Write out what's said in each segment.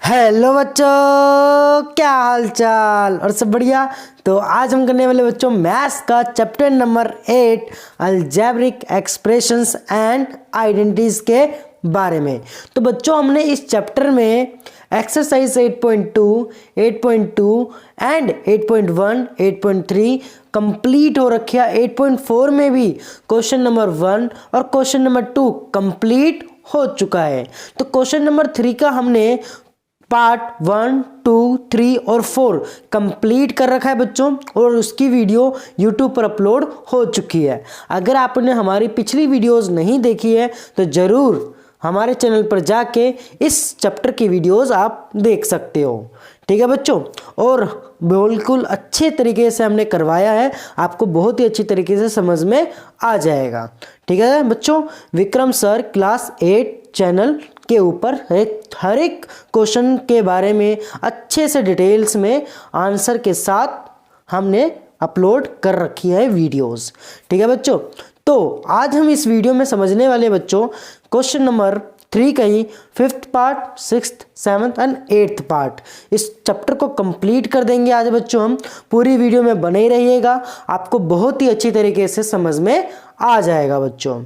Hello बच्चों, क्या हाल चाल और सब बढ़िया। तो आज हम करने वाले बच्चों मैथ्स का chapter number 8 algebraic expressions and identities के बारे में। तो बच्चों हमने इस चैप्टर में एक्सरसाइज 8.2, 8.2 एंड 8.1, 8.3 कंप्लीट हो रखी है। 8.4 में भी क्वेश्चन नंबर 1 और क्वेश्चन नंबर 2 कंप्लीट हो चुका है। तो क्वेश्चन नंबर 3 का हमने पार्ट 1, 2, 3 और 4 कंप्लीट कर रखा है बच्चों, और उसकी वीडियो यूट्यूब पर अपलोड हो चुकी है। अगर आपने हमारी पिछली वीडियोस नहीं देखी है तो ज़रूर हमारे चैनल पर जाके इस चैप्टर की वीडियोस आप देख सकते हो। ठीक है बच्चों, और बिल्कुल अच्छे तरीके से हमने करवाया है, आपको बहुत ही अच्छी तरीके से समझ में आ जाएगा। ठीक है बच्चों, विक्रम सर क्लास 8 चैनल के ऊपर हर एक क्वेश्चन के बारे में अच्छे से डिटेल्स में आंसर के साथ हमने अपलोड कर रखी है वीडियोस। ठीक है बच्चों, तो आज हम इस वीडियो में समझने वाले बच्चों क्वेश्चन नंबर 3 का ही 5th part, 6th, 7th and 8th part, इस चैप्टर को कंप्लीट कर देंगे आज बच्चों हम। पूरी वीडियो में बने ही रहिएगा, आपको बहुत ही अच्छी तरीके से समझ में आ जाएगा बच्चों।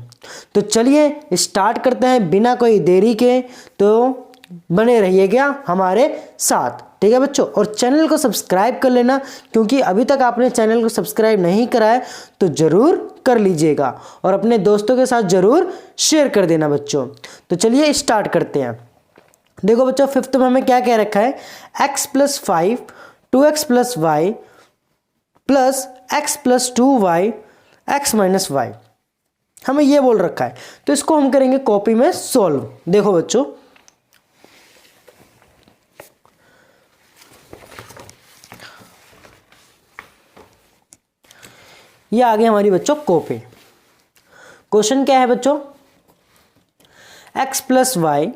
तो चलिए स्टार्ट करते हैं बिना कोई देरी के। तो बने रहिएगा हमारे साथ। ठीक है बच्चों, और चैनल को सब्सक्राइब कर लेना, क्योंकि अभी तक आपने चैनल को सब्सक्राइब नहीं करा है तो ज़रूर कर लीजिएगा और अपने दोस्तों के साथ ज़रूर शेयर कर देना बच्चों। तो चलिए स्टार्ट करते हैं। देखो बच्चों, 5th में हमें क्या कह रखा है, x + 5 2x + y plus x + 2y x - y हमें ये बोल रखा है। तो इसको हम करेंगे कॉपी में सॉल्व। देखो बच्चों, ये आ गई हमारी बच्चों कॉपी। क्वेश्चन क्या है बच्चों, x + y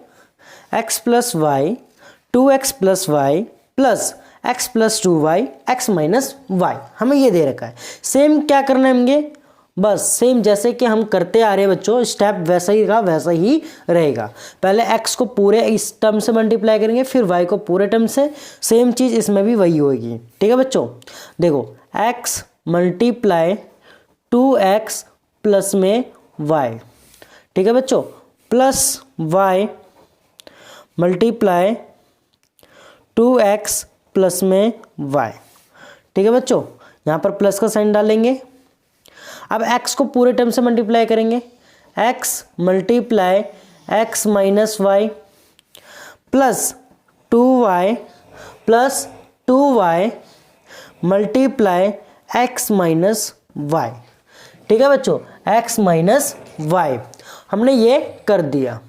2x + y plus x + 2y x - y हमें ये दे रखा है। सेम क्या करना है हमें, बस सेम जैसे कि हम करते आ रहे हैं बच्चों, स्टेप वैसा ही रहा वैसा ही रहेगा। पहले x को पूरे इस टर्म से मल्टीप्लाई करेंगे, फिर y को पूरे टर्म से। सेम चीज़ इसमें भी वही होगी। ठीक है बच्चों, देखो x × 2x प्लस में y, ठीक है बच्चों, प्लस y × 2x प्लस में y। ठीक है बच्चों, यहाँ पर प्लस का साइन डालेंगे। अब x को पूरे टर्म से मल्टीप्लाई करेंगे, x × x - y plus 2y plus 2y × x - y। ठीक है बच्चों, x - y हमने ये कर दिया।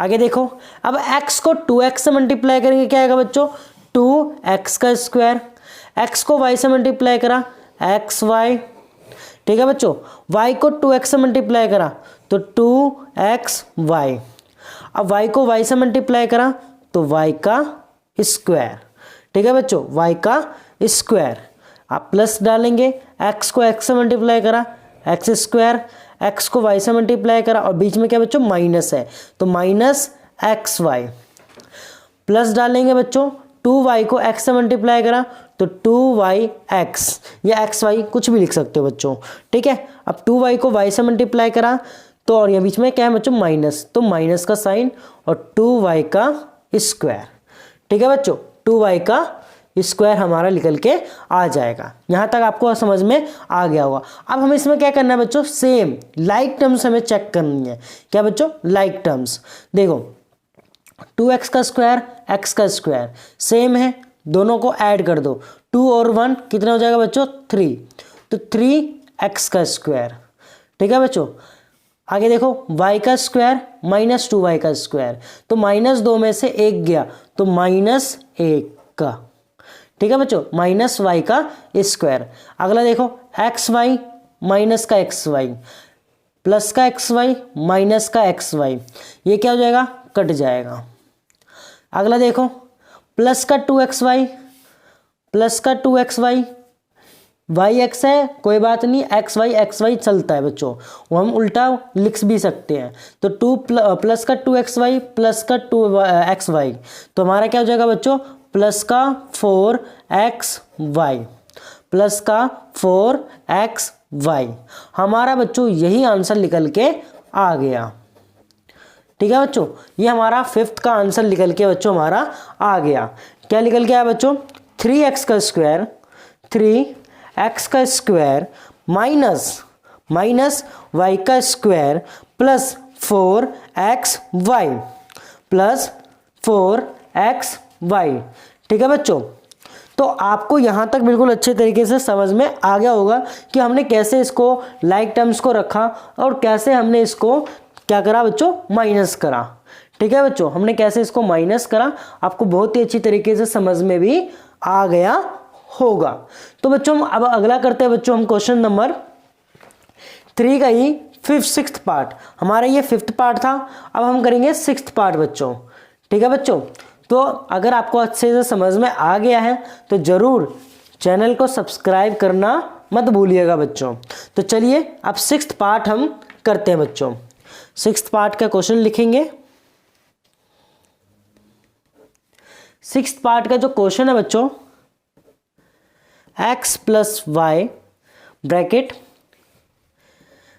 आगे देखो, अब x को 2x से मल्टीप्लाई करेंगे, क्या आएगा बच्चों, 2x²। x को y से मल्टीप्लाई करा xy। ठीक है बच्चों, y को 2x से मल्टीप्लाई करा तो 2xy। अब y को y से मल्टीप्लाई करा तो y का स्क्वायर। ठीक है बच्चों, y का स्क्वायर। आप प्लस डालेंगे, x को x से मल्टीप्लाई करा x², x को y से मल्टीप्लाई करा और बीच में क्या बच्चों माइनस है तो -xy। प्लस डालेंगे बच्चों, 2y को x से मल्टीप्लाई करा तो 2yx, या xy कुछ भी लिख सकते हो बच्चों। ठीक है, अब 2y को y से मल्टीप्लाई करा तो, और ये बीच में क्या है बच्चों माइनस, तो माइनस का साइन और 2y का स्क्वायर। ठीक है बच्चों, 2y का स्क्वायर हमारा निकल के आ जाएगा। यहाँ तक आपको समझ में आ गया होगा। अब हमें इसमें क्या करना है बच्चों, सेम लाइक टर्म्स हमें चेक करनी है। क्या बच्चों, लाइक टर्म्स। देखो 2x² x² सेम है, दोनों को ऐड कर दो, 2 और 1 कितना हो जाएगा बच्चों 3, तो 3x²। ठीक है बच्चों, आगे देखो y² - 2y², तो -2 में से 1 गया तो -1 का। ठीक है बच्चों, -y का स्क्वायर। अगला देखो xy माइनस का xy प्लस का xy माइनस का xy, ये क्या हो जाएगा, कट जाएगा। अगला देखो प्लस का 2xy प्लस का 2xy, वाई एक्स है कोई बात नहीं, एक्स वाई चलता है बच्चों, वो हम उल्टा लिख भी सकते हैं। तो 2 प्लस का 2xy प्लस का 2xy, तो हमारा क्या हो जाएगा बच्चों, प्लस का 4xy प्लस का 4xy। हमारा बच्चों यही आंसर निकल के आ गया। ठीक है बच्चों, ये हमारा 5th का आंसर निकल के बच्चों हमारा आ गया। क्या निकल के आया बच्चों, 3x का स्क्वायर, 3x का स्क्वायर माइनस y का square plus 4xy plus 4xy। ठीक है बच्चों, तो आपको यहाँ तक बिल्कुल अच्छे तरीके से समझ में आ गया होगा कि हमने कैसे इसको लाइक टर्म्स को रखा और कैसे हमने इसको क्या करा बच्चों, माइनस करा। ठीक है बच्चों, हमने कैसे इसको माइनस करा आपको बहुत ही अच्छी तरीके से समझ में भी आ गया होगा। तो बच्चों अब अगला करते हैं बच्चों हम क्वेश्चन नंबर 3 का ही 5th पार्ट। हमारा ये 5th पार्ट था, अब हम करेंगे 6th पार्ट बच्चों। ठीक है बच्चों, तो अगर आपको अच्छे से समझ में आ गया है तो जरूर चैनल को सब्सक्राइब करना मत भूलिएगा बच्चों। तो चलिए अब 6th पार्ट हम करते हैं बच्चों। 6th पार्ट का क्वेश्चन लिखेंगे। 6th पार्ट का जो क्वेश्चन है बच्चों, x plus Y bracket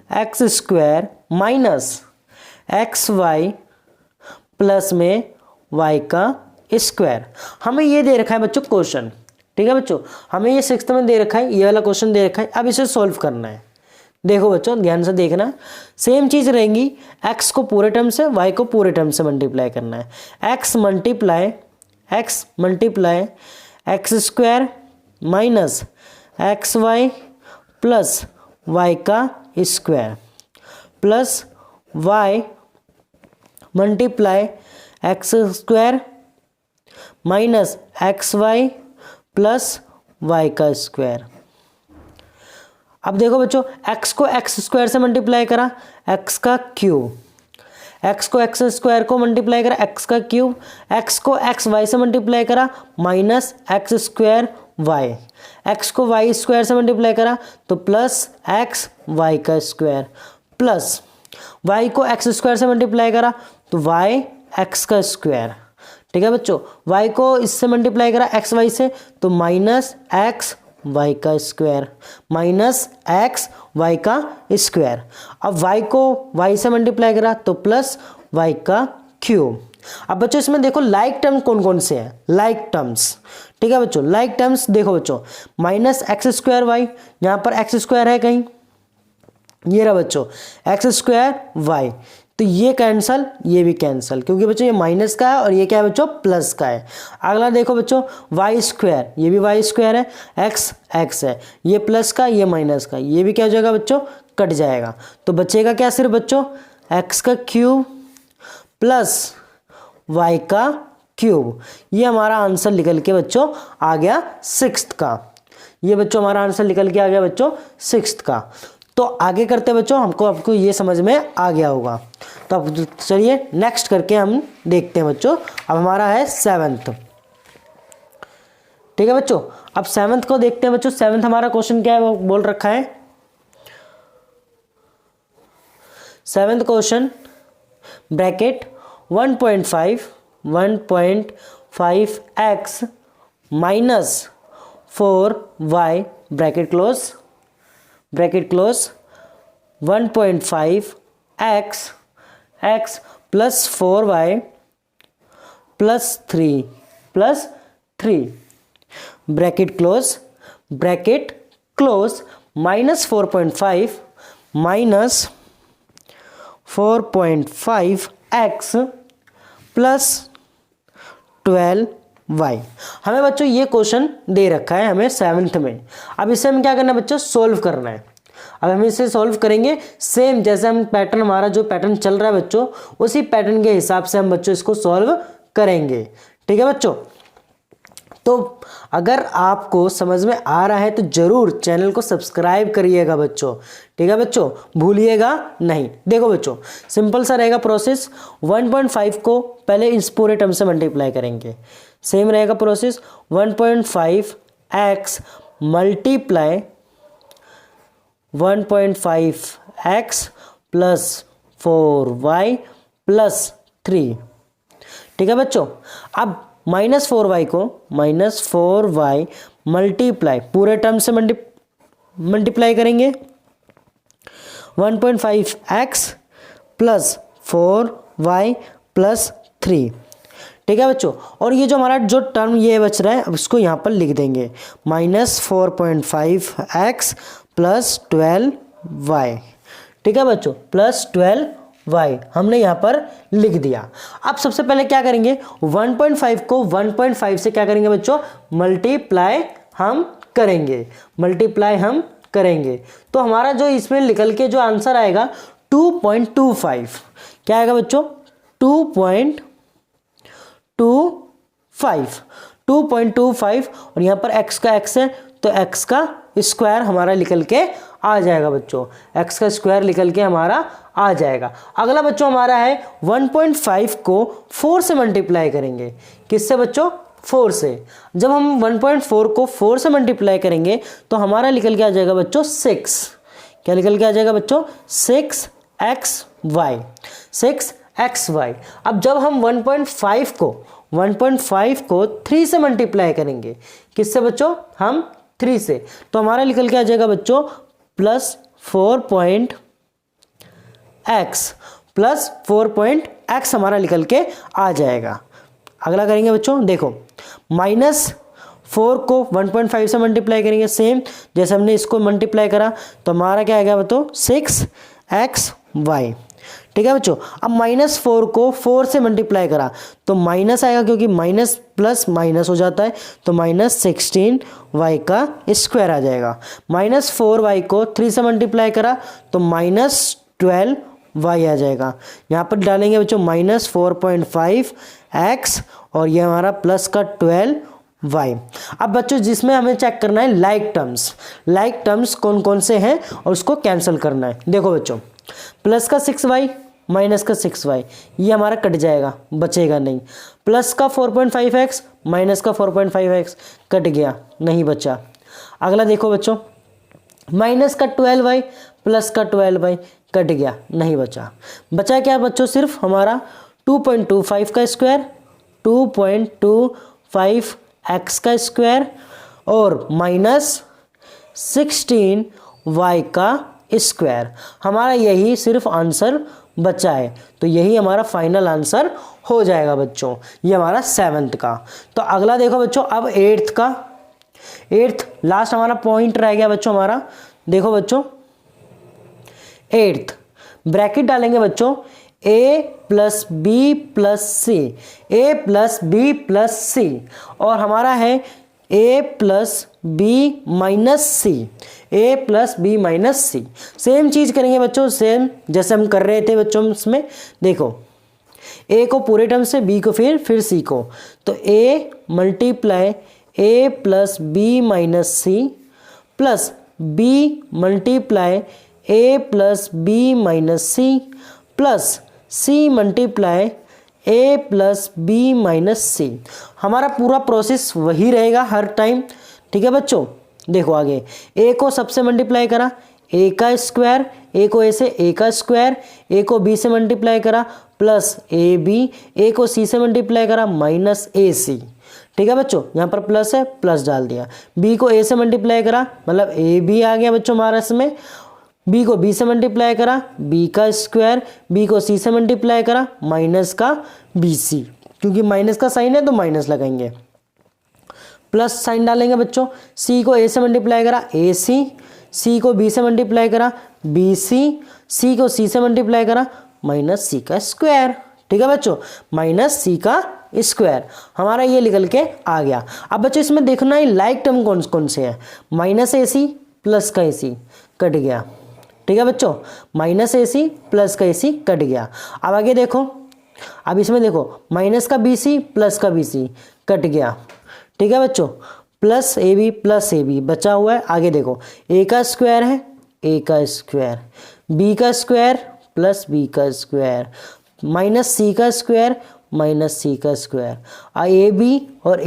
X square minus x Y plus में y का स्क्वायर। हमें ये दे रखा है बच्चों क्वेश्चन। ठीक है बच्चों, हमें ये 6th में दे रखा है, ये वाला क्वेश्चन दे रखा है। अब इसे सॉल्व करना है। देखो बच्चों ध्यान से देखना, सेम चीज रहेंगी, x को पूरे टर्म से y को पूरे टर्म से मल्टीप्लाई करना है। x multiply x square minus x Y plus y का square plus y multiply x square minus x Y plus y का स्क्वायर। अब देखो बच्चों x को एक्स स्क्वायर से मल्टीप्लाई करा, x का क्यूब, x को एक्स स्क्वायर को मल्टीप्लाई करा, x का क्यूब, x को एक्स वाई से मल्टीप्लाई करा minus x square y, x को वाई स्क्वायर से मल्टीप्लाई करा तो प्लस एक्स वाई का स्क्वायर प्लस y को एक्स स्क्वायर से मल्टीप्लाई करा तो y एक्स का स्क्वायर। ठीक है बच्चों, y को इससे मल्टीप्लाई करा एक्स वाई से तो माइनस एक्स वाई का स्क्वायर माइनस एक्स वाई का स्क्वायर। अब y को y से मल्टीप्लाई करा तो प्लस y का क्यूब। अब बच्चों इसमें देखो लाइक टर्म्स कौन कौन से हैं, लाइक टर्म्स। ठीक है बच्चों, लाइक टर्म्स देखो बच्चों, माइनस एक्स स्क्वायर वाई, यहाँ पर एक्स स्क्वायर है कहीं, ये रहा बच्चों एक्स स्क्वायर वाई, तो ये कैंसल ये भी कैंसल, क्योंकि बच्चों ये माइनस का है और ये क्या है बच्चों प्लस का है। अगला देखो बच्चों वाई स्क्वायर, ये भी वाई स्क्वायर है, एक्स एक्स है, ये प्लस का ये माइनस का, ये भी क्या हो जाएगा बच्चों कट जाएगा। तो बचेगा क्या सिर्फ बच्चों एक्स का क्यूब प्लस वाई का क्यूब। ये हमारा आंसर निकल के बच्चों आ गया 6th का। ये बच्चों हमारा आंसर निकल के आ गया बच्चों 6th का। तो आगे करते बच्चों, आपको ये समझ में आ गया होगा। तो अब चलिए नेक्स्ट करके हम देखते हैं बच्चों। अब हमारा है 7th। ठीक है बच्चों, अब 7th को देखते हैं बच्चों। 7th हमारा क्वेश्चन क्या है वो बोल रखा है। 7th question bracket 1.5x minus 4y bracket close 1.5x plus 4y plus 3 bracket close minus 4.5x plus 12y। हमें बच्चों ये क्वेश्चन दे रखा है हमें 7th में। अब इसे हम क्या करना है बच्चों सोल्व करना है। अब हम इसे सॉल्व करेंगे सेम जैसे हम पैटर्न, हमारा जो पैटर्न चल रहा है बच्चों उसी पैटर्न के हिसाब से हम बच्चों इसको सॉल्व करेंगे। ठीक है बच्चों, तो अगर आपको समझ में आ रहा है तो जरूर चैनल को सब्सक्राइब करिएगा बच्चों। ठीक है बच्चों, भूलिएगा नहीं। देखो बच्चों सिंपल सा रहेगा प्रोसेस। 1.5 को पहले इस पूरे टर्म से मल्टीप्लाई करेंगे, सेम रहेगा process. 1.5x 1.5x plus 4y plus 3। ठीक है बच्चों, अब -4y मल्टीप्लाई पूरे टर्म से मल्टीप्लाई करेंगे 1.5x प्लस 4y प्लस 3। ठीक है बच्चों, और ये जो हमारा जो टर्म ये बच रहा है अब इसको यहाँ पर लिख देंगे -4.5x प्लस 12y। ठीक है बच्चों, प्लस 12y हमने यहाँ पर लिख दिया। अब सबसे पहले क्या करेंगे, 1.5 को 1.5 से क्या करेंगे बच्चों, मल्टीप्लाई हम करेंगे। तो हमारा जो इसमें निकल के जो आंसर आएगा 2.25। क्या आएगा बच्चों, 2.25 और यहाँ पर x का x है तो x का स्क्वायर हमारा निकल के आ जाएगा बच्चों, x का स्क्वायर निकल के हमारा आ जाएगा। अगला बच्चों हमारा है 1.5 को 4 से मल्टीप्लाई करेंगे। किससे बच्चों, 4 से। जब हम 1.4 को 4 से मल्टीप्लाई करेंगे तो हमारा निकल के आ जाएगा बच्चों 6। क्या निकल के आ जाएगा बच्चों, 6xy। अब जब हम 1.5 को 3 से मल्टीप्लाई करेंगे, किससे बच्चों, हम 3 से, तो हमारा निकल के आ जाएगा बच्चों प्लस 4x हमारा निकल के आ जाएगा। अगला करेंगे बच्चों, देखो -4 को 1.5 से मल्टीप्लाई करेंगे, सेम जैसे हमने इसको मल्टीप्लाई करा तो हमारा क्या आएगा बच्चों 6xy। ठीक है बच्चों, अब -4 को 4 से मल्टीप्लाई करा तो माइनस आएगा, क्योंकि माइनस प्लस माइनस हो जाता है, तो -16y का स्क्वायर आ जाएगा। -4y को 3 से मल्टीप्लाई करा तो -12y आ जाएगा। यहाँ पर डालेंगे बच्चों -4.5x और ये हमारा प्लस का 12y। अब बच्चों जिसमें हमें चेक करना है लाइक टर्म्स कौन कौन से हैं और उसको कैंसिल करना है। देखो बच्चों, प्लस का 6y माइनस का 6y ये हमारा कट जाएगा, बचेगा नहीं। प्लस का 4.5x माइनस का 4.5x कट गया, नहीं बचा। अगला देखो बच्चों, माइनस का 12y प्लस का 12y कट गया, नहीं बचा। बचा क्या बच्चों, सिर्फ हमारा 2.25 का स्क्वायर, 2.25x का स्क्वायर और माइनस 16y का स्क्वायर। हमारा यही सिर्फ आंसर बचा है, तो यही हमारा फाइनल आंसर हो जाएगा बच्चों, ये हमारा 7th का। तो अगला देखो बच्चों, अब 8th लास्ट हमारा पॉइंट रह गया बच्चों हमारा। देखो बच्चों 8th ब्रैकेट डालेंगे बच्चों a plus B plus C और हमारा है a plus B minus C. Same चीज़ करेंगे बच्चों, सेम जैसे हम कर रहे थे बच्चों। इसमें देखो a को पूरे टर्म से, b को फिर c को, तो a multiply a plus B minus C plus b multiply a plus B minus C plus c multiply a plus B minus C. हमारा पूरा प्रोसेस वही रहेगा हर टाइम। ठीक है बच्चों, देखो आगे a को सबसे मल्टीप्लाई करा a का स्क्वायर, a को a से a का स्क्वायर, a को b से मल्टीप्लाई करा प्लस ab, a को c से मल्टीप्लाई करा माइनस ac। ठीक है बच्चों, यहाँ पर प्लस है, प्लस डाल दिया। b को a से मल्टीप्लाई करा मतलब ab आ गया बच्चों हमारा इसमें। b को b से मल्टीप्लाई करा b का स्क्वायर, b को c से मल्टीप्लाई करा माइनस का bc, क्योंकि माइनस का साइन है तो माइनस लगाएंगे, प्लस साइन डालेंगे बच्चों। c को a से मल्टीप्लाई करा ac, c को b से मल्टीप्लाई करा bc, c को c से मल्टीप्लाई करा माइनस c का स्क्वायर। ठीक है बच्चों, माइनस c का स्क्वायर हमारा ये निकल के आ गया। अब बच्चों इसमें देखना है लाइक टर्म कौन कौन से हैं। माइनस ac प्लस का ac कट गया। ठीक है बच्चों, माइनस ac प्लस का ac कट गया। अब आगे देखो, अब इसमें देखो माइनस का bc प्लस का bc कट गया। ठीक है बच्चों, प्लस ab बचा हुआ है। आगे देखो a का स्क्वायर है a का स्क्वायर, b का स्क्वायर प्लस b का स्क्वायर माइनस c का स्क्वायर माइनस c का स्क्वायर। ab और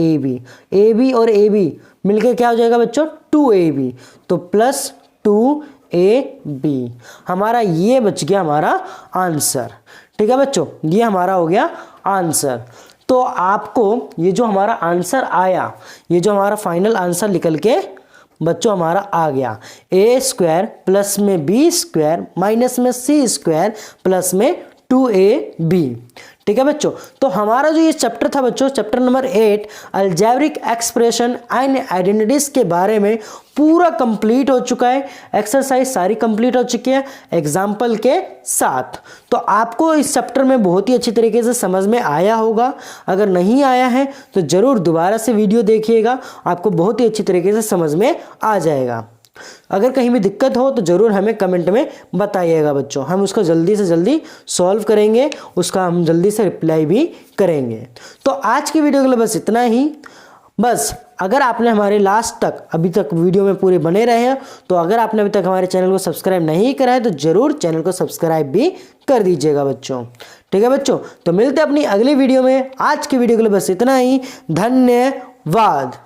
ab मिलके क्या हो जाएगा बच्चों 2ab, तो प्लस 2ab 2ab। हमारा ये बच गया हमारा आंसर। ठीक है बच्चों, ये हमारा हो गया आंसर। तो आपको ये जो हमारा आंसर आया, ये जो हमारा फाइनल आंसर निकल के बच्चों हमारा आ गया a² प्लस में b² माइनस में c² प्लस में 2ab। ठीक है बच्चों, तो हमारा जो ये चैप्टर था बच्चों, chapter number 8 algebraic expression and identities के बारे में पूरा कंप्लीट हो चुका है। एक्सरसाइज सारी कंप्लीट हो चुकी है एग्जाम्पल के साथ। तो आपको इस चैप्टर में बहुत ही अच्छी तरीके से समझ में आया होगा। अगर नहीं आया है तो जरूर दोबारा से वीडियो देखिएगा, आपको बहुत ही अच्छी तरीके से समझ में आ जाएगा। अगर कहीं भी दिक्कत हो तो ज़रूर हमें कमेंट में बताइएगा बच्चों, हम उसको जल्दी से जल्दी सॉल्व करेंगे, उसका हम जल्दी से रिप्लाई भी करेंगे। तो आज की वीडियो के लिए बस इतना ही। बस अगर आपने हमारे लास्ट तक अभी तक वीडियो में पूरे बने रहे हैं, तो अगर आपने अभी तक हमारे चैनल को सब्सक्राइब नहीं करा है तो ज़रूर चैनल को सब्सक्राइब भी कर दीजिएगा बच्चों। ठीक है बच्चों, तो मिलते हैं अपनी अगली वीडियो में। आज की वीडियो के लिए बस इतना ही। धन्यवाद।